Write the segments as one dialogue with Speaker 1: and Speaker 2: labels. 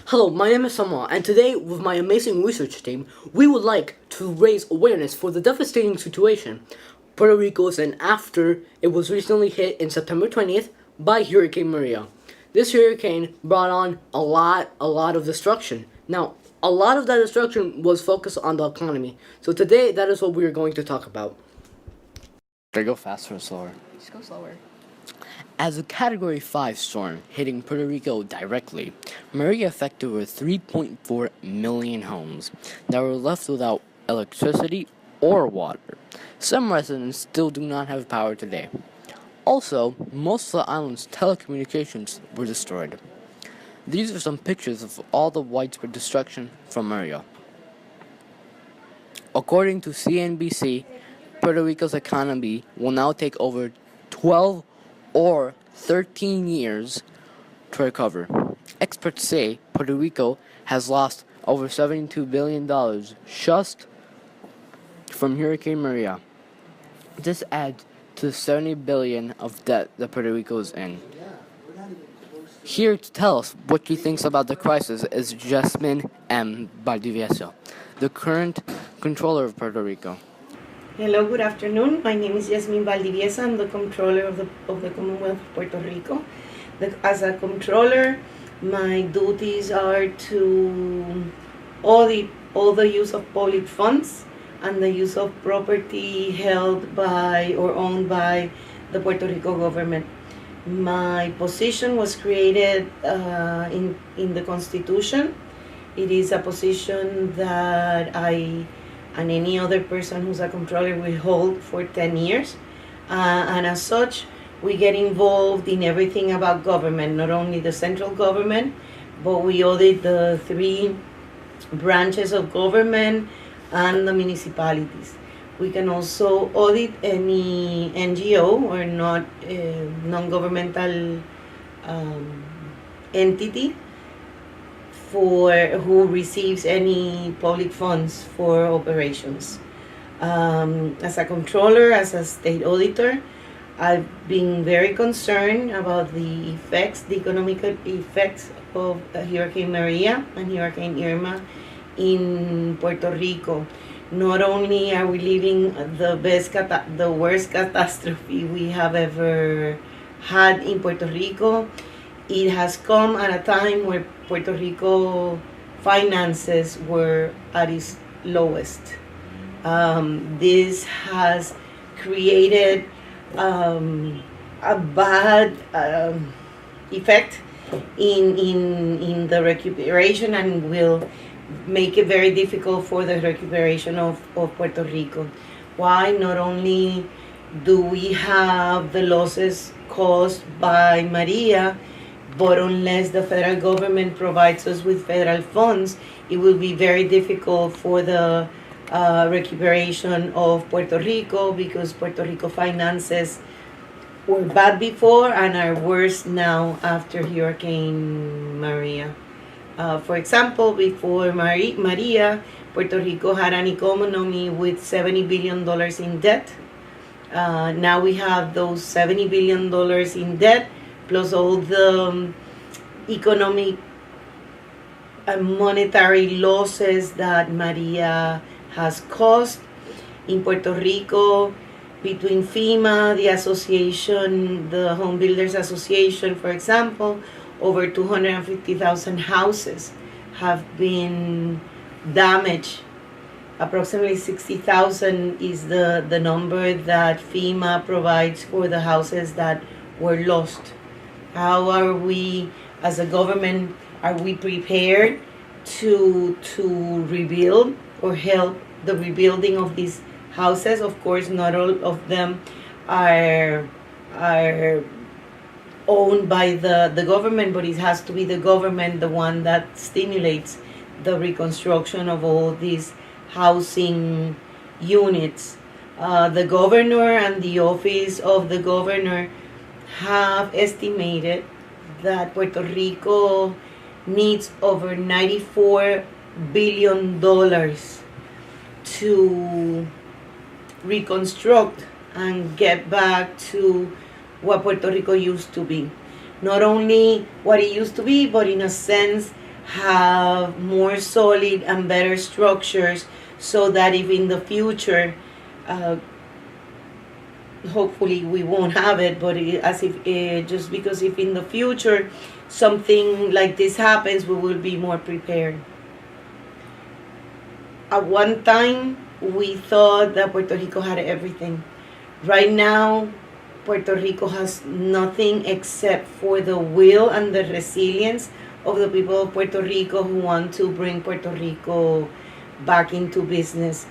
Speaker 1: Hello, my name is Samal, and today, with my amazing research team, we would like to raise awareness for the devastating situation Puerto Rico is in after it was recently hit in September 20th by Hurricane Maria. This hurricane brought on a lot of destruction. Now, a lot of that destruction was focused on the economy. So today, that is what we are going to talk about.
Speaker 2: Should I go faster or slower?
Speaker 3: Just go slower.
Speaker 1: As a Category 5 storm hitting Puerto Rico directly, Maria affected over 3.4 million homes that were left without electricity or water. Some residents still do not have power today. Also, most of the island's telecommunications were destroyed. These are some pictures of all the widespread destruction from Maria. According to CNBC, Puerto Rico's economy will now take over 12 or 13 years to recover. Experts say Puerto Rico has lost over $72 billion just from Hurricane Maria. This adds to the $70 billion of debt that Puerto Rico is in. Here to tell us what she thinks about the crisis is Jasmine M. Valdivieso, the current Comptroller of Puerto Rico.
Speaker 3: Hello, good afternoon. My name is Jasmine Valdivieso. I'm the Comptroller of the Commonwealth of Puerto Rico. As a Comptroller, my duties are to audit all the use of public funds and the use of property held by or owned by the Puerto Rico government. My position was created in the Constitution. It is a position that I and any other person who's a controller will hold for 10 years. And as such, we get involved in everything about government, not only the central government, but we audit the 3 branches of government and the municipalities. We can also audit any NGO or non-governmental entity for who receives any public funds for operations. As a controller, as a state auditor, I've been very concerned about the economic effects of Hurricane Maria and Hurricane Irma in Puerto Rico. Not only are we living the worst catastrophe we have ever had in Puerto Rico, it has come at a time where Puerto Rico finances were at its lowest. This has created a bad effect in the recuperation and will make it very difficult for the recuperation of Puerto Rico. Why? Not only do we have the losses caused by Maria, but unless the federal government provides us with federal funds, it will be very difficult for the recuperation of Puerto Rico, because Puerto Rico finances were bad before and are worse now after Hurricane Maria. For example, before Maria, Puerto Rico had an economy with $70 billion in debt. Now we have those $70 billion in debt, plus all the economic and monetary losses that Maria has caused in Puerto Rico. Between FEMA, the association, the Home Builders Association, for example, over 250,000 houses have been damaged. Approximately 60,000 is the number that FEMA provides for the houses that were lost. How are we, as a government, are we prepared to rebuild or help the rebuilding of these houses? Of course, not all of them are owned by the government, but it has to be the government, the one that stimulates the reconstruction of all these housing units. The governor and the office of the governor have estimated that Puerto Rico needs over $94 billion to reconstruct and get back to what Puerto Rico used to be. Not only what it used to be, but in a sense, have more solid and better structures, so that if in the future, uh, hopefully we won't have it, but as if just because if in the future something like this happens, we will be more prepared. At one time, we thought that Puerto Rico had everything. Right now, Puerto Rico has nothing except for the will and the resilience of the people of Puerto Rico who want to bring Puerto Rico back into business.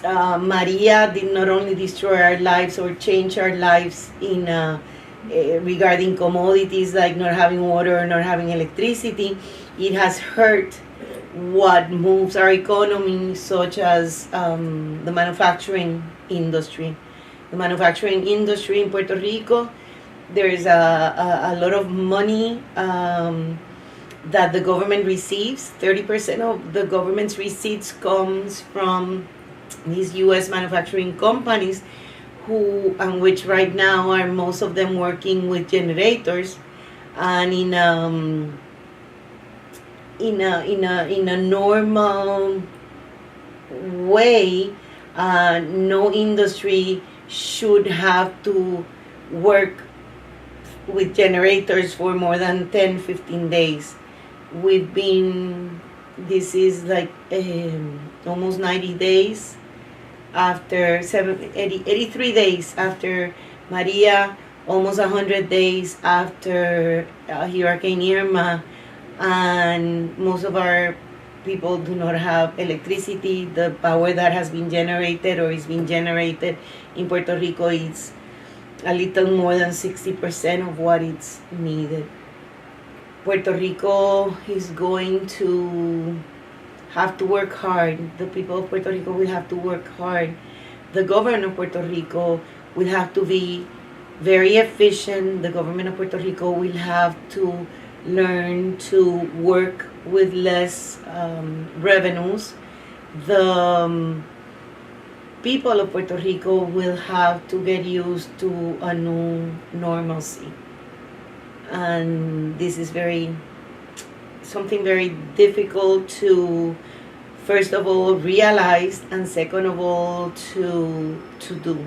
Speaker 3: Maria did not only destroy our lives or change our lives in regarding commodities like not having water or not having electricity. It has hurt what moves our economy, such as the manufacturing industry. The manufacturing industry in Puerto Rico, there is a lot of money that the government receives. 30% of the government's receipts comes from these U.S. manufacturing companies, and which right now are most of them working with generators, and in a normal way, no industry should have to work with generators for more than 10-15 days. This is like almost 90 days after 83 days after Maria, almost 100 days after Hurricane Irma, and most of our people do not have electricity. The power that has been generated or is being generated in Puerto Rico is a little more than 60% of what is needed. Puerto Rico is going to have to work hard. The people of Puerto Rico will have to work hard. The government of Puerto Rico will have to be very efficient. The government of Puerto Rico will have to learn to work with less revenues. The people of Puerto Rico will have to get used to a new normalcy. And this is something very difficult to, first of all, realize, and second of all, to do.